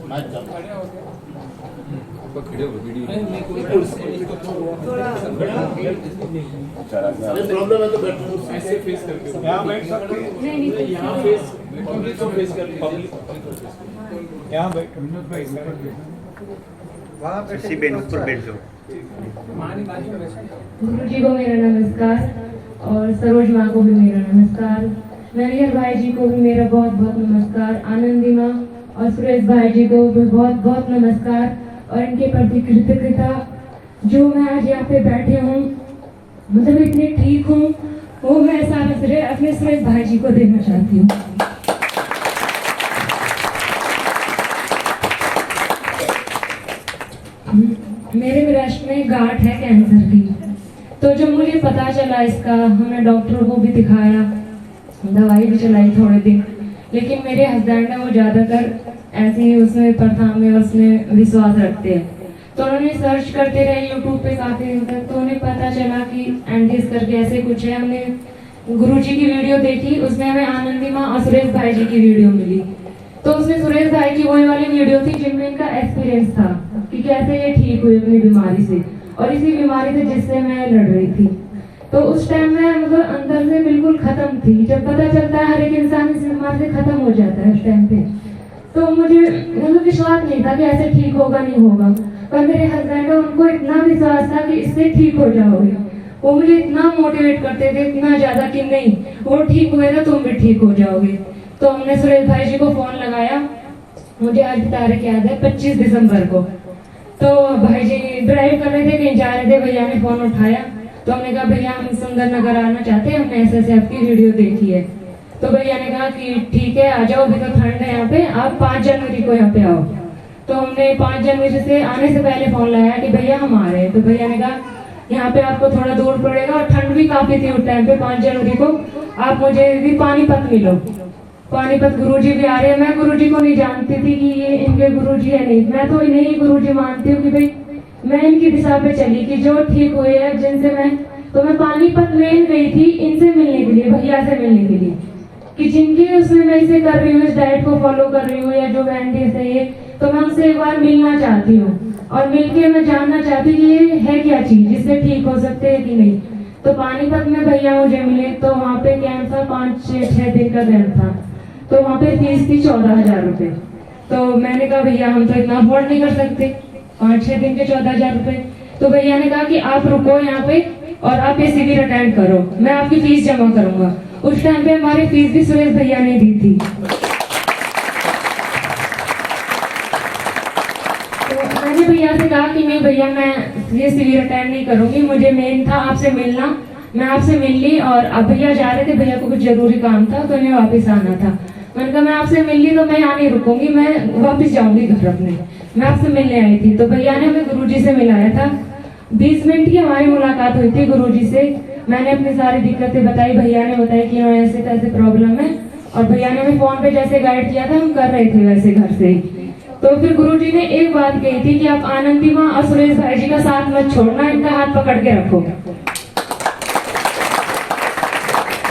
खड़े हो video problem है तो बैठो ऐसे फेस करके यहाँ बैठ सकते हैं। नहीं यहाँ फेस पब्लिक को फेस करके पब्लिक यहाँ बैठ विनोद भाई वहाँ पे इसी बेंच पर बैठ जाओ। गुरु जी को मेरा नमस्कार और सरोज माँ को भी मेरा नमस्कार, नरियर भाई जी को भी मेरा बहुत बहुत नमस्कार, आनंदी माँ और सुरेश भाई जी को भी बहुत बहुत नमस्कार और इनके प्रति कृतज्ञता। जो मैं आज यहाँ पे बैठे हूँ मतलब इतने ठीक हूँ वो मैं सारा श्रेय अपने सुरेश भाई जी को देना चाहती हूँ। मेरे ब्रेस्ट में गांठ है कैंसर की, तो जब मुझे पता चला इसका हमने डॉक्टर को भी दिखाया, दवाई भी चलाई थोड़े दिन, लेकिन मेरे हस्बैंड है वो ज़्यादातर ऐसे ही उसमें प्रथा में उसमें विश्वास रखते हैं, तो उन्होंने सर्च करते रहे यूट्यूब पे काफ़ी दिन तक, तो उन्हें पता चला कि एंटीज करके ऐसे कुछ है। हमने गुरुजी की वीडियो देखी, उसमें हमें आनंदी माँ और सुरेश भाई जी की वीडियो मिली, तो उसमें सुरेश भाई की वही वाली वीडियो थी जिनमें इनका एक्सपीरियंस था कि कैसे ये ठीक हुए अपनी बीमारी से, और इसी बीमारी से जिससे मैं लड़ रही थी। तो उस टाइम में मतलब अंदर से बिल्कुल खत्म थी। जब पता चलता है हर एक इंसान इस बीमारी से खत्म हो जाता है उस टाइम पे, तो मुझे मतलब विश्वास नहीं था कि ऐसे ठीक होगा नहीं होगा, पर मेरे हस्बैंड उनको इतना विश्वास था कि इससे ठीक हो जाओगे। वो मुझे इतना मोटिवेट करते थे, इतना ज्यादा कि नहीं वो ठीक हुए तो तुम भी ठीक हो जाओगे। तो हमने सुरेश भाई जी को फोन लगाया, मुझे आज तारीख याद है 25 दिसंबर को, तो भाई जी ड्राइव कर रहे थे कहीं जा रहे थे, भैया ने फोन उठाया, तो हमने कहा भैया हम सुंदर नगर आना चाहते हैं, हमने ऐसे आपकी वीडियो देखी है। तो भैया ने कहा कि ठीक है आ जाओ, अभी तो ठंड है यहाँ पे, आप 5 जनवरी को यहाँ पे आओ। तो हमने 5 जनवरी से आने से पहले फोन लगाया कि भैया हम आ रहे हैं, तो भैया ने कहा यहाँ पे आपको थोड़ा दूर पड़ेगा और ठंड भी काफी थी उस टाइम पे 5 जनवरी को, आप मुझे भी पानीपत मिलो, पानीपत गुरुजी भी आ रहे हैं। मैं गुरुजी को नहीं जानती थी कि ये इनके गुरुजी है, नहीं मैं तो इन्हें ही गुरुजी मानती हूँ कि भाई मैं इनकी दिशा पे चली कि जो ठीक हुए हैं जिनसे मैं पानीपत में गई थी इनसे मिलने के लिए, भैया से मिलने के लिए, कि जिनके उसमें मैं इसे कर रही हूँ, इस डाइट को फॉलो कर रही हूँ या जो बैंडेज है ये, तो मैं उनसे एक बार मिलना चाहती हूँ और मिलके मैं जानना चाहती हूँ कि ये है क्या चीज जिससे ठीक हो सकते हैं कि नहीं। तो पानीपत में भैया मुझे मिले, तो वहाँ पे कैंप था 5-6 दिन का कैंप था, तो वहाँ पे फीस थी 14,000 रुपए। तो मैंने कहा भैया हम तो इतना अफोर्ड नहीं कर सकते 5-6 दिन के 14,000 रुपए। तो भैया ने कहा कि आप रुको यहाँ पे और आप ये शिविर अटेंड करो, मैं आपकी फीस जमा करूंगा। उस टाइम पे हमारी फीस भी सुरेश भैया ने दी थी। तो मैंने भैया से कहा कि नहीं भैया मैं ये शिविर अटेंड नहीं करूंगी, मुझे मेन था आपसे मिलना। मैं आपसे मिल ली और अब भैया जा रहे थे, भैया को कुछ जरूरी काम था तो उन्हें वापस आना था। मैंने कहा मैं आपसे मिल ली तो मैं यहाँ नहीं रुकूंगी, मैं वापस जाऊंगी घर अपने। मैं आपसे मिलने आई थी, तो भैया ने हमें गुरुजी से मिलाया था। 20 मिनट की हमारी मुलाकात हुई थी गुरुजी से। मैंने अपनी सारी दिक्कतें बताई, भैया ने बताया कि हाँ ऐसे कैसे प्रॉब्लम है, और भैया ने हमें फोन पे जैसे गाइड किया था हम कर रहे थे वैसे घर से। तो फिर गुरुजी ने एक बात कही थी कि आप आनंदी माँ और सुरेश भाई जी का साथ मत छोड़ना, इनका हाथ पकड़ के रखो।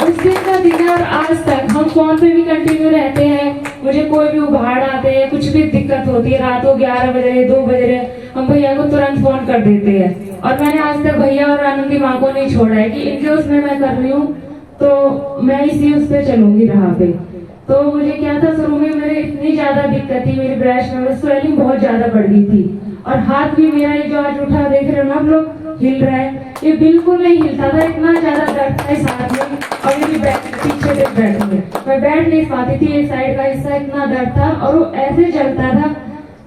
उस दिन का दिन है और आज तक हम फोन पे भी कंटिन्यू रहते हैं। मुझे कोई भी उभाड़ आते हैं, कुछ भी दिक्कत होती है, रात को 11 बजे 2 बजे हम भैया को तुरंत फोन कर देते हैं। और मैंने आज तक भैया और आनंदी माँ को नहीं छोड़ा है कि इनके उसमें मैं कर रही हूँ तो मैं इसी उस पे चलूंगी राह पे। तो मुझे क्या था, शुरू में मेरे इतनी ज्यादा दिक्कत थी, मेरी ब्रेस्ट में स्वेलिंग बहुत ज्यादा बढ़ गई थी, और हाथ भी मेरा ये जो आज उठा देख रहे हो ना आप लोग हिल रहा है, ये बिल्कुल नहीं हिलता था, इतना ज्यादा दर्द था इस हाथ में। और मेरी पीछे से बैठ में मैं बैठ नहीं पाती थी, एक साइड का हिस्सा इतना दर्द था और वो ऐसे जलता था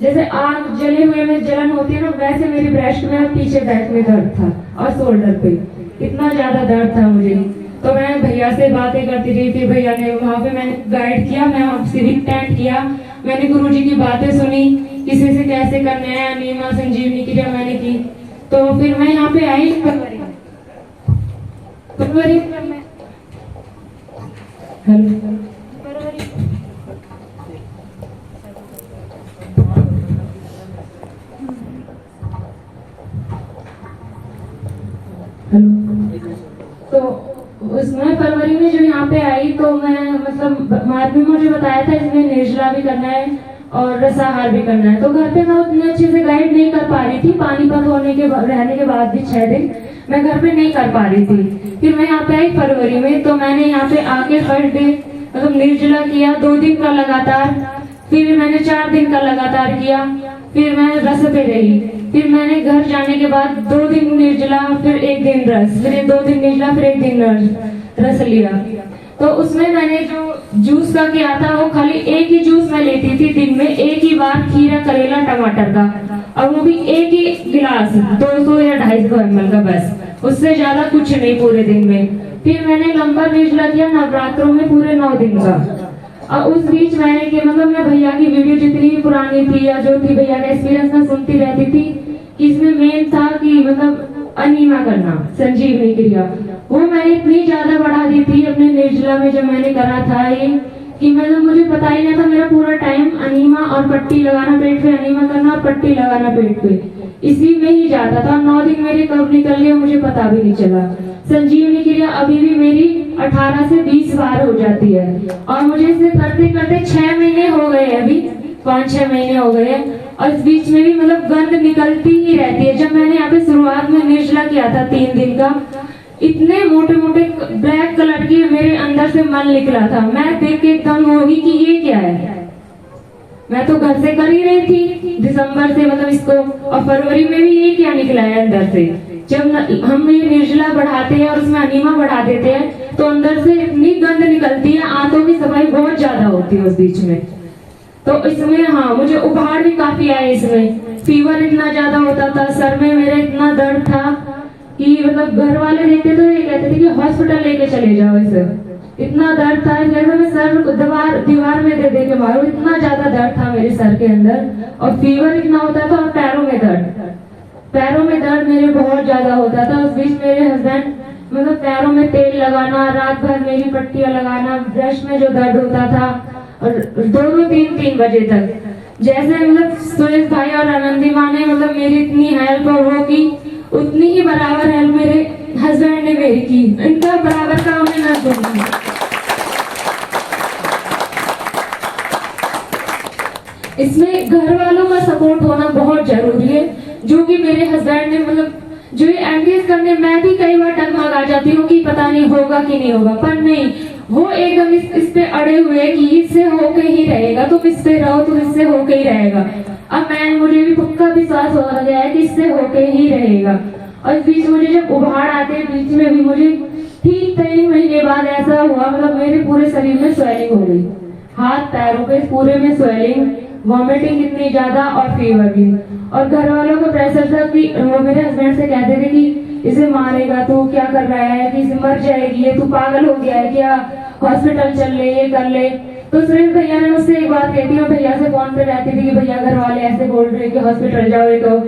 जैसे आग जले हुए में जलन होती है ना, वैसे मेरी ब्रेस्ट में और पीछे बैक में दर्द था और शोल्डर पे इतना ज्यादा दर्द था मुझे। तो मैं भैया से बातें करती रही, फिर भैया ने वहाँ पे मैंने गाइड किया, मैं सिविक टेंट किया, मैंने गुरुजी की बातें सुनी, किसी से कैसे करना है, नीमा संजीवनी की जब मैंने की, तो फिर मैं यहाँ पे आई फरवरी में। तो उसमें फरवरी में जो यहाँ पे आई, तो मैं मतलब मार्ग में मुझे बताया था इसमें निर्जला भी करना है और रसाहार भी करना है। तो घर पे मैं उतने अच्छे से गाइड नहीं कर पा रही थी। पानीपत रहने के बाद भी 6 दिन मैं घर पे नहीं कर पा रही थी। फिर मैं यहाँ पे आई फरवरी में, तो मैंने यहाँ पे आके फर्स्ट डे मतलब निर्जला किया 2 दिन का लगातार, फिर मैंने 4 दिन का लगातार किया, फिर मैं रस पे रही। फिर मैंने घर जाने के बाद 2 दिन निर्जला, फिर 1 दिन रस, फिर 2 दिन निर्जला, फिर 1 दिन रस लिया। तो उसमें मैंने जो जूस का किया था वो खाली एक ही जूस मैं लेती थी दिन में, एक ही बार, खीरा करेला टमाटर का, और वो भी एक ही गिलास 200 या 250 ml का, बस उससे ज्यादा कुछ नहीं पूरे दिन में। फिर मैंने लंबा निर्जला किया नवरात्रों में पूरे 9 दिन का। और उस बीच मैंने कि मतलब मैं भैया की वीडियो जितनी भी पुरानी थी या जो थी भैया का एक्सपीरियंस में सुनती रहती थी कि इसमें मेन था कि मतलब अनीमा करना, संजीवनी क्रिया, वो मैंने इतनी ज्यादा बढ़ा दी थी अपने निर्जला में जब मैंने करा था ये कि मतलब मुझे पता ही नहीं था, मेरा पूरा टाइम अनीमा और पट्टी लगाना पेट पे, अनीमा करना और पट्टी लगाना पेट पे, इसी में ही जाता था। 9 दिन मेरे कब निकल गए मुझे पता भी नहीं चला। संजीवनी क्रिया अभी भी मेरी 18 से 20 बार हो जाती है और मुझे इसे करते करते 6 महीने हो गए, अभी 5-6 महीने हो गए हैं। और इस बीच में भी मतलब गंध निकलती ही रहती है। जब मैंने यहाँ पे शुरुआत में निर्जला किया था 3 दिन का, इतने मोटे मोटे ब्लैक कलर की मेरे अंदर से मल निकला था। मैं देख के एकदम होगी कि ये क्या है। मैं तो घर से कर ही रही थी दिसंबर से मतलब इसको, और फरवरी में भी ये क्या निकला है अंदर से। जब हम ये निर्जला बढ़ाते हैं और उसमें अनीमा बढ़ा देते हैं तो अंदर से इतनी गंध निकलती है, आंतों की सफाई बहुत ज्यादा होती है उस बीच में। तो इसमें हाँ मुझे उबाड़ भी काफी आए, इसमें फीवर इतना ज्यादा होता था, सर में मेरे इतना दर्द था कि मतलब घर वाले देखते तो ये कहते थे कि हॉस्पिटल लेके चले जाओ इसे, इतना दर्द था। जैसे मैं सर दीवार में दे के मारू, इतना ज्यादा दर्द था मेरे सर के अंदर, और फीवर इतना होता था, और पैरों में दर्द मेरे बहुत ज्यादा होता था। उस बीच मेरे हस्बैंड मतलब पैरों में तेल लगाना, रात भर मेरी पट्टियां लगाना, ब्रश में जो दर्द होता था, और 2-3 बजे तक। जैसे मतलब सुरेश भाई और आनंदी माँ ने मतलब मेरी इतनी हेल्प और वो की, उतनी ही बराबर हेल्प मेरे हस्बैंड ने मेरी की। इनका बराबर का उन्हें न दूंगी। इसमें घर वालों का सपोर्ट होना बहुत जरूरी है, जो कि मेरे हस्बैंड ने मतलब जो ये एंगेज करने, मैं भी कई बार डगमगा आ जाती हूँ कि पता नहीं होगा कि नहीं होगा, पर नहीं, वो एकदम इस पे अड़े हुए कि इससे होके ही रहेगा, तुम इससे रहो तो इससे होके ही रहेगा। अब मुझे भी पक्का विश्वास हो गया है कि इससे होके ही रहेगा। और इस बीच मुझे जब उबाड़ आते हैं बीच में भी मुझे ठीक 3 महीने बाद ऐसा हुआ, मतलब मेरे पूरे शरीर में स्वेलिंग हो गई, हाथ पैरों पे पूरे में स्वेलिंग, वॉमिटिंग इतनी ज्यादा और फीवर भी। और घर वालों का प्रेशर था कि वो मेरे हस्बैंड से कहते थे कि इसे मारेगा तू, क्या कर रहा है, कि इसे मर जाएगी, ये तू पागल हो गया है क्या, हॉस्पिटल चल ले, ये कर ले। तो सुरेश भैया ने मुझसे एक बात कहती है, भैया से फोन पे रहती थी कि भैया घर वाले ऐसे बोल रहे कि हॉस्पिटल जाओ, तो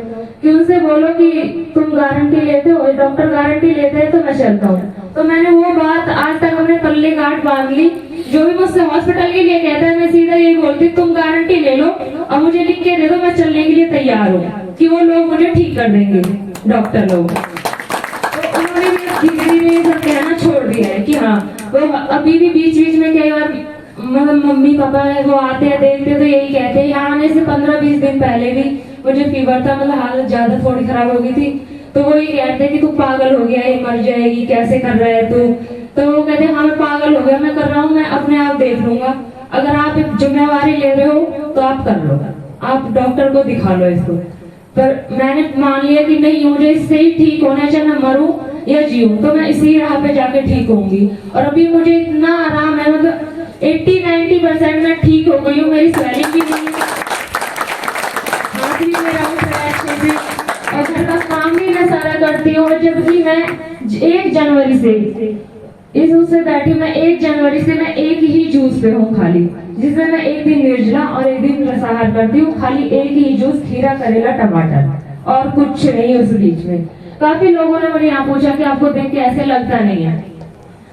कि उनसे बोलो कि तुम गारंटी लेते हो, डॉक्टर गारंटी लेते हैं तो मैं चलता हूँ। तो मैंने वो बात आज तक अपने पल्ले गांठ बांध ली। जो भी मुझसे हॉस्पिटल के लिए कहता है मैं सीधा यही बोलती, तुम गारंटी ले लो और मुझे लिख के दे दो, मैं चलने के लिए तैयार हूँ कि वो लोग मुझे ठीक कर देंगे, डॉक्टर लोग। तो उन्होंने धीरे धीरे ये सब कहना छोड़ दिया है कि हाँ, वो अभी भी बीच बीच में कई बार मतलब मम्मी पापा है वो आते हैं देखते तो यही कहते हैं। यहाँ आने से 15-20 दिन पहले भी मुझे फीवर था, मतलब हालत ज्यादा थोड़ी खराब हो गई थी, तो वो ये कहते कि तू पागल हो गया, ये मर जाएगी, कैसे कर रहा है तू। तो वो कहते हाँ मैं पागल हो गया, मैं कर रहा हूँ, मैं अपने आप देख लूंगा, अगर आप जिम्मेवारी ले रहे हो तो आप कर लो, आप डॉक्टर को दिखा लो इसको। पर मैंने मान लिया कि नहीं, मुझे इससे ही ठीक होना है, चाहे मैं मरूं या जीऊं, तो मैं इसी राह पे जाके ठीक होंगी। और अभी मुझे इतना आराम है, मतलब 80-90% मैं ठीक हो गई हूँ, मेरी स्वेलिंग भी नहीं है, हाथ भी मेरा उठ रहा है अच्छे से, और घर का काम भी मैं सारा करती हूँ। जबकि मैं 1 जनवरी से इस उससे बैठी, मैं 1 जनवरी से मैं एक ही जूस पे हूँ खाली, जिसमें मैं 1 दिन निर्जला और 1 दिन रसाहार करती हूँ, खाली एक ही जूस, खीरा करेला टमाटर, और कुछ नहीं। उस बीच में काफी लोगों ने मुझे यहाँ पूछा कि आपको देख के ऐसे लगता नहीं है,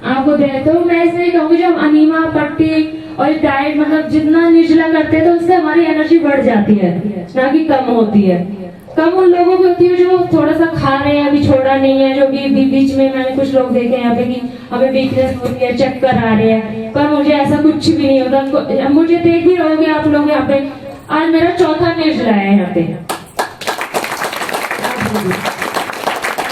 आपको दे, तो मैं इसलिए कहूँगी जब अनीमा पट्टी और डाइट मतलब जितना निर्जला करते हैं तो उससे हमारी एनर्जी बढ़ जाती है, ना कि कम होती है। कम उन लोगों की होती है जो थोड़ा सा खा रहे हैं, अभी छोड़ा नहीं है, जो भी बीच में मैंने कुछ लोग देखे यहाँ पे कि हमें वीकनेस होती है, चक्कर आ रहे हैं, पर मुझे ऐसा कुछ भी नहीं होता। मुझे देख भी रहोगे आप लोग यहाँ पे, आज मेरा चौथा निर्जला है यहाँ पे।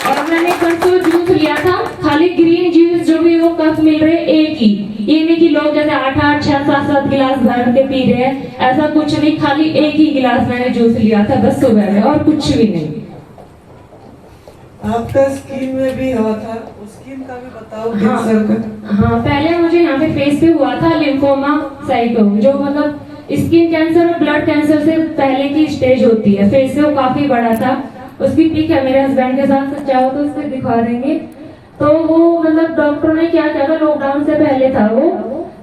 और मैंने परसों जूस लिया था, खाली ग्रीन जूस जो भी वो कप मिल रहे एक ही, ये नहीं कि लोग जैसे 8-8, 6-7 गिलास भर के पी रहे हैं, ऐसा कुछ नहीं, खाली एक ही गिलास मैंने जूस लिया था बस सुबह में, और कुछ भी नहीं। आपका स्किन में भी हुआ था, उस स्किन का भी बताओ। हाँ, कैंसर का हाँ, पहले मुझे यहाँ पे फेस पे हुआ था लिम्फोमा साइटो, जो मतलब स्किन कैंसर और ब्लड कैंसर से पहले की स्टेज होती है। फेस पे वो काफी बड़ा था, उसकी पिक है मेरे हस्बैंड के साथ, चाहो तो उसको दिखा देंगे। तो वो मतलब डॉक्टर ने क्या किया था, लॉकडाउन से पहले था वो,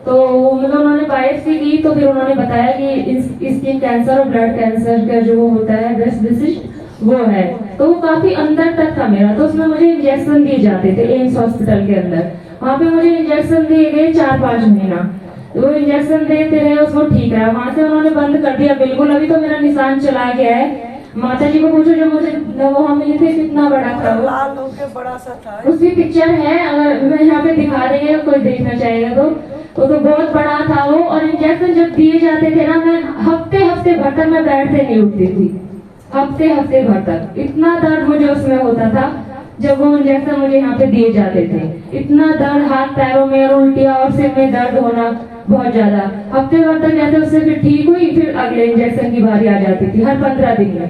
तो मतलब उन्होंने बायोप्सी की, तो फिर उन्होंने बताया कि स्किन कैंसर और ब्लड कैंसर का जो होता है ब्रेस्ट विशिष्ट वो है। तो वो काफी अंदर तक था मेरा, तो उसमें मुझे इंजेक्शन दिए जाते थे एम्स हॉस्पिटल के अंदर। वहाँ पे मुझे इंजेक्शन दिए गए 4-5 महीना, वो इंजेक्शन देते रहे, उसको ठीक रहा। वहाँ से उन्होंने बंद कर दिया बिल्कुल। अभी तो मेरा निशान चला गया है। माता जी को पूछो जो मुझे वो हम मिले थे कितना बड़ा था वो, लाल होके बड़ा सा था। उसकी पिक्चर है, अगर मैं यहाँ पे दिखा देंगे कोई देखना चाहेगा तो वो तो बहुत बड़ा था वो। और इंजेक्शन जब दिए जाते थे ना, मैं हफ्ते भर तक मैं बेड से नहीं उठती थी, हफ्ते भर तक। इतना दर्द मुझे उसमें होता था जब वो इंजेक्शन मुझे यहाँ पे दिए जाते थे, इतना दर्द हाथ पैरों में, और उल्टियाँ और सिर में दर्द होना बहुत ज्यादा। हफ्ते भर तक जैसे उससे फिर ठीक हुई, फिर अगले इंजेक्शन की बारी आ जाती थी हर 15 दिन में,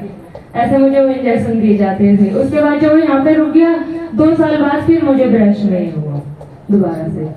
ऐसे मुझे वो इंजेक्शन दिए जाते थे। उसके बाद जब वो यहाँ पे रुक गया 2 साल बाद, फिर मुझे ब्रेस्ट में हुआ दोबारा से।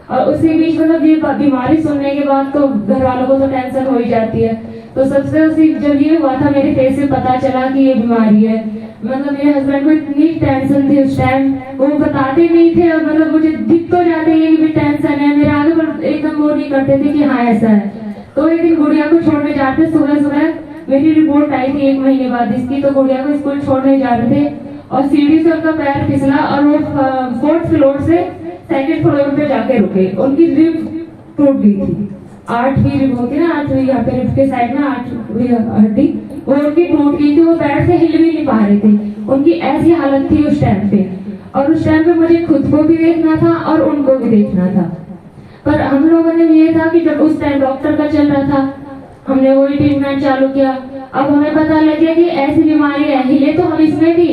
और उसी बीच मतलब ये बीमारी सुनने के बाद तो घर वालों को तो टेंशन हो ही जाती है। तो सबसे उसी जब ये हुआ था मेरे फेस से पता चला कि ये बीमारी है, मतलब मेरे हस्बैंड को इतनी टेंशन थी उस टाइम, वो बताते नहीं थे। और मतलब मुझे दिख तो जाते ये भी टेंशन है, मेरे आगे पर एकदम वो नहीं करते थे कि हाँ ऐसा है। तो एक दिन गुड़िया को छोड़ने जाते, सुबह मेरी रिपोर्ट आई थी 1 महीने बाद इसकी, तो गुड़िया को स्कूल छोड़ने जा रहे थे और सीढ़ी से उनका पैर फिसला और वो 4th फ्लोर से 2nd फ्लोर पे जाके रुके। उनकी रिब टूट गई थी, 8वीं रिब होती है ना, 8वीं यहाँ पे रिब के साइड में 8वीं हड्डी, वो उनकी टूट गई थी। वो बेड से हिल भी नहीं पा रहे थे, उनकी ऐसी हालत थी उस टाइम पे। और उस टाइम पे मुझे खुद को भी देखना था और उनको भी देखना था। पर हम लोगों ने ये था कि जब उस टाइम डॉक्टर का चल रहा था, हमने वही ट्रीटमेंट चालू किया। अब हमें पता लग गया कि ऐसी बीमारी है, हिले तो हम इसमें भी,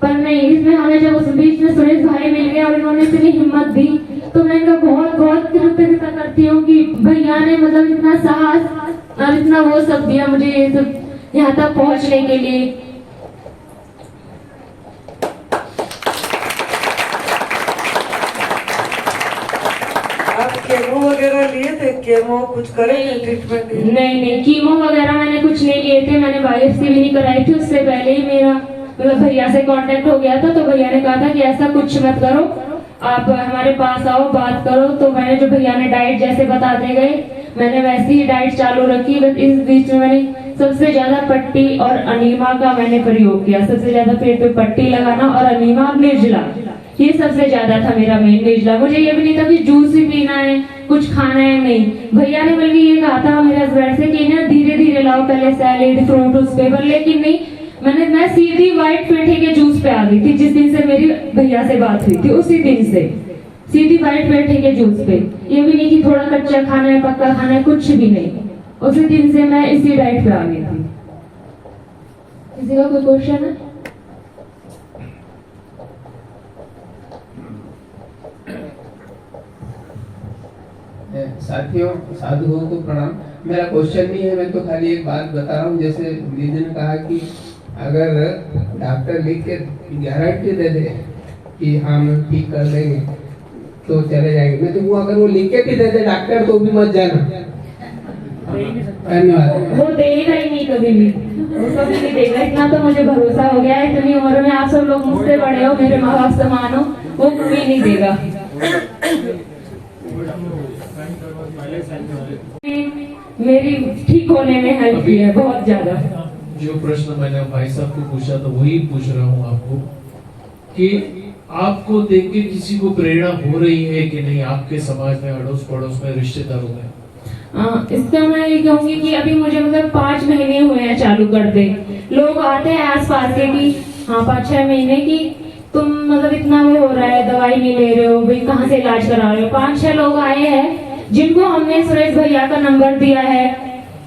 पर नहीं इसमें हमें जब उस बीच में सुरेश भाई मिल गए और इन्होंने इतनी हिम्मत दी, तो मैं इनका बहुत कृतज्ञता करती हूँ कि भैया ने मतलब इतना साहस और इतना वो सब दिया मुझे ये सब यहाँ तक पहुँचने के लिए। आप केमो वगैरह लिए थे? केमो कुछ करे थे ट्रीटमेंट? नहीं, कीमो वगैरह मैंने कुछ नहीं लिए थे। मैंने बायोप्सी भी नहीं कराई थी। उससे पहले ही मेरा मतलब भैया से कांटेक्ट हो गया था, तो भैया ने कहा था कि ऐसा कुछ मत करो, आप हमारे पास आओ, बात करो। तो मैंने जो भैया ने डाइट जैसे बताते गए, मैंने वैसी ही डाइट चालू रखी। बस इस बीच में मैंने सबसे ज्यादा पट्टी और अनीमा का मैंने प्रयोग किया। सबसे ज्यादा पेट पे पट्टी लगाना और अनीमा और निर्जला, ये सबसे ज्यादा था मेरा मेन। निर्जला मुझे ये भी नहीं था कि जूस ही पीना है, कुछ खाना है, नहीं। भैया ने बल्कि ये कहा था मेरे हस्बैंड से कि ना धीरे लाओ, पहले सैलेड फ्रूट उस पे, पर लेकिन नहीं, मैं सीधी व्हाइट पेठे के जूस पे आ गई थी। जिस दिन से मेरी भैया से बात हुई थी उसी दिन से सीधी व्हाइट पेठे के जूस पे। ये भी नहीं कि थोड़ा कच्चा खाना है, पक्का खाना है, कुछ भी नहीं। उसी दिन से मैं इसी डाइट पे आ गई थी। किसी का कोई क्वेश्चन है? साथियों, साधुओं को प्रणाम। मेरा क्वेश्चन नहीं है, मैं तो खाली एक बात बता रहा हूँ। जैसे दीदी ने कहा कि अगर डॉक्टर लिख के गारंटी दे दे कि हम ठीक कर देंगे तो चले जाएंगे, नहीं तो वो अगर वो लिख के भी दे दे डॉक्टर तो भी मत जाना। धन्यवाद। वो देगा ही नहीं, कभी भी वो कभी नहीं देगा। इतना तो मुझे भरोसा हो गया है, इतनी उम्र में आप सब लोग मुझसे बड़े हो, मेरे माँ बाप समान हो, वो कभी नहीं देगा। मेरी ठीक होने में हेल्प की है बहुत ज्यादा। जो प्रश्न मैंने भाई साहब को पूछा था वही पूछ रहा हूँ आपको कि आपको देख के किसी को प्रेरणा हो रही है कि नहीं, आपके समाज में, अड़ोस पड़ोस में, रिश्तेदारों में? इसका मैं ये कहूंगी कि अभी मुझे मतलब 5 महीने हुए हैं चालू कर दे। लोग आते हैं आस पास के कि हाँ 5-6 महीने की तुम मतलब इतना वो हो रहा है, दवाई नहीं ले रहे हो भाई, कहाँ से इलाज करा रहे हो। 5-6 लोग आए हैं जिनको हमने सुरेश भैया का नंबर दिया है,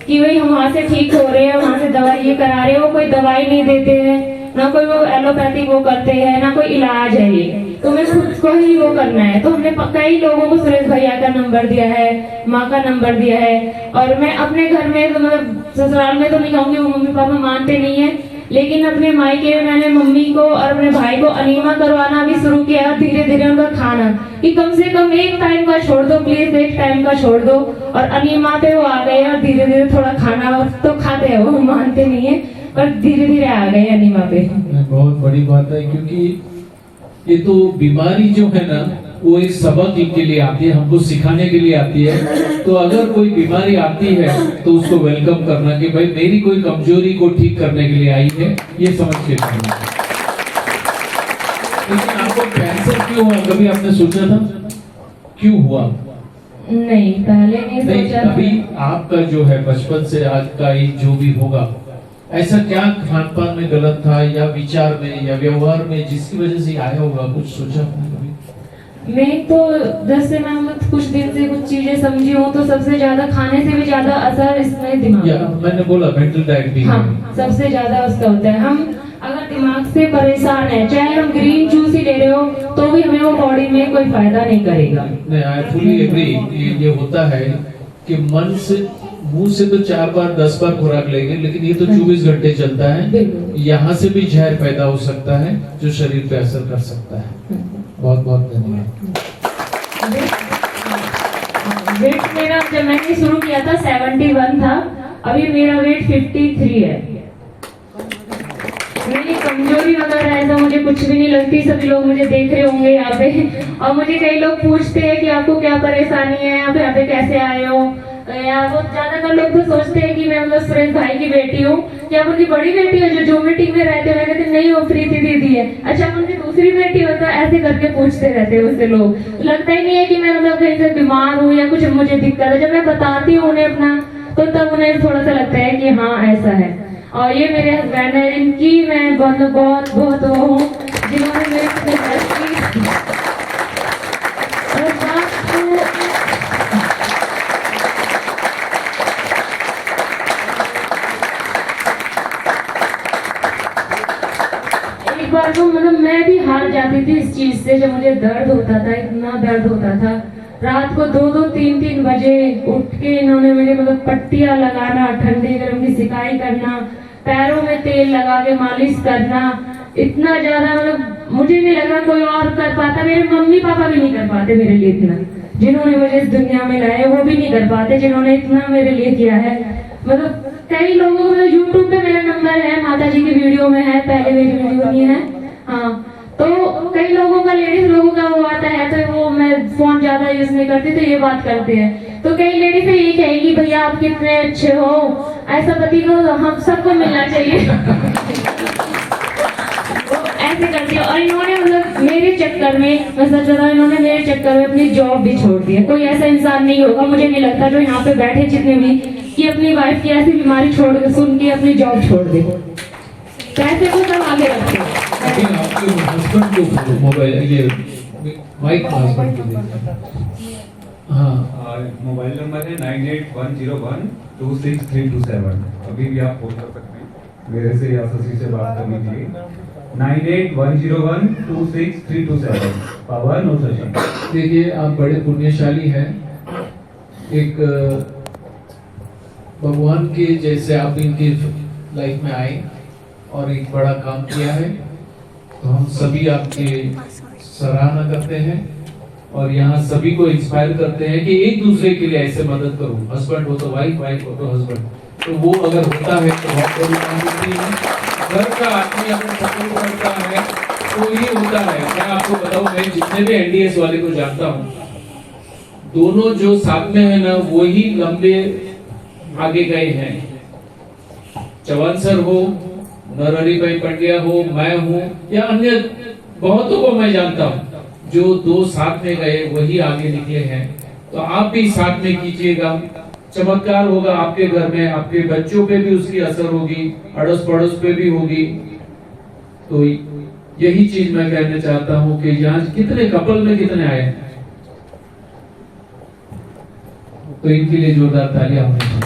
कि भाई हम वहाँ से ठीक हो रहे हैं, वहाँ से दवाई ये करा रहे हैं, वो कोई दवाई नहीं देते हैं, ना कोई वो एलोपैथिक वो करते हैं, ना कोई इलाज है ये, तो मैं खुद को ही वो करना है। तो हमने कई लोगों को सुरेश भैया का नंबर दिया है, माँ का नंबर दिया है, और मैं अपने घर में तो मतलब ससुराल में तो नहीं कहूँगी, वो मम्मी पापा मानते नहीं है, लेकिन अपने मायके में मैंने मम्मी को और अपने भाई को अनीमा करवाना भी शुरू किया, धीरे धीरे उनका खाना कि कम से कम एक टाइम का छोड़ दो प्लीज, एक टाइम का छोड़ दो, और अनीमा पे वो आ गए और धीरे धीरे थोड़ा खाना तो खाते हैं, वो मानते नहीं है, पर धीरे धीरे आ गए अनीमा पे। बहुत बड़ी बात है, क्योंकि ये तो बीमारी जो है ना वो एक सबक के लिए आती है, हमको सिखाने के लिए आती है। तो अगर कोई बीमारी आती है तो उसको वेलकम करना कि भाई मेरी कोई कमजोरी को ठीक करने के लिए आई है, ये समझ के करना। लेकिन आपको कैंसर क्यों हुआ, कभी आपने सोचा था क्यों हुआ? नहीं, पहले नहीं सोचा था। अभी आपका जो है बचपन से आज का एज जो भी होगा, ऐसा क्या खान पान में गलत था या विचार में या व्यवहार में जिसकी वजह से आया होगा, कुछ सोचा आपने कभी? मैं तो जब से मैं कुछ दिन से कुछ चीजें समझी हूँ, तो सबसे ज्यादा खाने से भी ज्यादा असर इसमें दिमाग या का। मैंने बोला मेंटल डाइट भी हाँ, सबसे ज्यादा उसका होता है। हम अगर दिमाग से परेशान है, चाहे हम ग्रीन जूस ही ले रहे हो, तो भी हमें वो बॉडी में कोई फायदा नहीं करेगा। नहीं, आई फुली एग्री। ये होता है कि मन से मुंह से तो 4 बार 10 बार खुराक लेंगे, लेकिन ये तो 24 घंटे चलता है। यहाँ से भी जहर पैदा हो सकता है जो शरीर पे असर कर सकता है। बहुत बहुत धन्यवाद। वेट मेरा जब मैंने शुरू किया था 71 था, अभी मेरा वेट 53 है। मेरी कमजोरी वगैरह ऐसा मुझे कुछ भी नहीं लगती। सभी लोग मुझे देख रहे होंगे यहाँ पे, और मुझे कई लोग पूछते हैं कि आपको क्या परेशानी है, आप यहाँ पे कैसे आए हो, या वो ज्यादातर लोग तो सोचते हैं कि मैं मतलब सुरेश भाई की बेटी हूँ, या आप उनकी बड़ी बेटी हो जो मीटिंग में रहते हैं। मैं कहती नहीं, वो प्रीति दीदी है। अच्छा, उनकी दूसरी बेटी हो? तो ऐसे करके पूछते रहते हैं उससे लोग। लगता ही नहीं है कि मैं मतलब कहीं से बीमार हूँ या कुछ मुझे दिक्कत है। जब मैं बताती हूँ उन्हें अपना, तो तब उन्हें थोड़ा सा लगता है कि हाँ ऐसा है। और ये मेरे हस्बैंड है, जिनकी मैं बहुत बहुत वो हूँ, जिन्होंने मेरे कितने हेल्प की। और बात एक बार तो मतलब मैं भी हार जाती थी इस चीज से, जब मुझे दर्द होता था, इतना दर्द होता था। रात को 2-2, 3-3 बजे उठ के इन्होंने मेरे मतलब पट्टियां लगाना, ठंडे गर्म की सिकाई करना, पैरों में तेल लगा के मालिश करना, इतना ज्यादा मतलब मुझे नहीं लगा कोई और कर पाता। मेरे मम्मी पापा भी नहीं कर पाते मेरे लिए इतना, जिन्होंने मुझे इस दुनिया में लाया वो भी नहीं कर पाते, जिन्होंने इतना मेरे लिए किया है। मतलब कई लोगों को मतलब यूट्यूब पे मेरा नंबर है, माता जी की वीडियो में है, पहले मेरी वीडियो नहीं है। हाँ, तो कई लोगों का, लेडीज लोगों का वो आता है, तो वो मैं फोन ज्यादा यूज नहीं करती, तो ये बात करते हैं। तो कई लेडीज ये कहेगी भैया आप कितने अच्छे हो, ऐसा पति को हम सबको मिलना चाहिए। तो ऐसे करती है। और इन्होंने मतलब मेरे चक्कर में, मैं सच बताऊं, इन्होंने मेरे चक्कर में अपनी जॉब भी छोड़ दी है। कोई ऐसा इंसान नहीं होगा, मुझे नहीं लगता, जो यहाँ पे बैठे जितने भी, कि अपनी वाइफ की ऐसी बीमारी छोड़ के सुन के अपनी जॉब छोड़ दे। पैसे को सब आगे रखते हैं। आपके हस्बैंड को मोबाइल ये माइक हस्बैंड को देते। हाँ, मोबाइल नंबर है 9810126327। अभी भी आप फोन कर सकते हैं, मेरे से या शशि से बात करने के लिए। 9810126327। पवन और शशि। देखिए आप बड़े पुण्यशाली हैं, एक भगवान के जैसे आप इनकी लाइफ में आए और एक बड़ा काम किया है, तो हम सभी आपकी सराहना करते हैं और यहाँ सभी को इंस्पायर करते हैं कि एक दूसरे के लिए ऐसे मदद करो। हस्बैंड हो तो वाइफ, वाइफ हो तो हस्बैंड, तो वो अगर होता है तो बहुत बड़ी काम होती है। घर का आदमी अगर सपोर्ट करता है तो ये होता है। मैं आपको बताऊं, मैं जितने भी एनडीएस वाले को जानता हूँ, दोनों जो साथ में है ना, वही लंबे आगे गए हैं। चौहान सर हो, नरहरि भाई पंड्या हो, मैं हूँ, या अन्य बहुतों को मैं जानता हूँ, जो दो साथ में गए वही आगे निकले हैं। तो आप भी साथ में कीजिएगा, चमत्कार होगा आपके घर में, आपके बच्चों पे भी उसकी असर होगी, अड़ोस पड़ोस पे भी होगी। तो यही चीज मैं कहना चाहता हूँ कि यहाँ कितने कपल में कितने आए, तो इनके लिए जोरदार तालियां होनी चाहिए।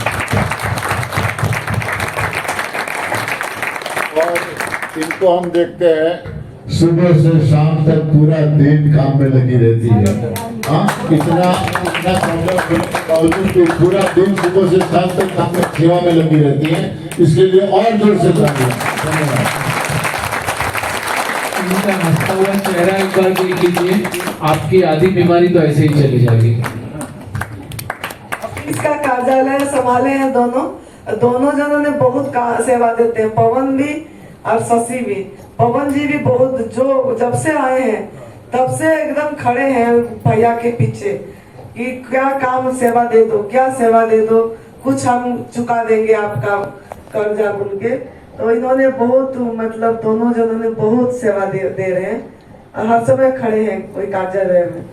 इनको हम देखते हैं सुबह से शाम तक पूरा दिन काम में लगी रहती है। हाँ, इतना प्रॉब्लम होने के बावजूद भी पूरा दिन सुबह से शाम तक काम में सेवा में लगी रहती है। इसके लिए और जोर से धन्यवाद। इनका हंसता हुआ चेहरा एक बार देख लीजिए, आपकी आधी बीमारी तो ऐसे ही चली जाएगी। इसका कार्यालय संभाले हैं दोनों जनों ने बहुत सेवा देते हैं, पवन भी और शशि भी। पवन जी भी बहुत, जो जब से आए हैं तब से एकदम खड़े हैं भैया के पीछे कि क्या काम सेवा दे दो, क्या सेवा दे दो, कुछ हम चुका देंगे आपका कर्जा बोल के। तो इन्होंने बहुत, मतलब दोनों जनों ने बहुत सेवा दे रहे हैं और हर समय खड़े हैं कोई कार्यालय में।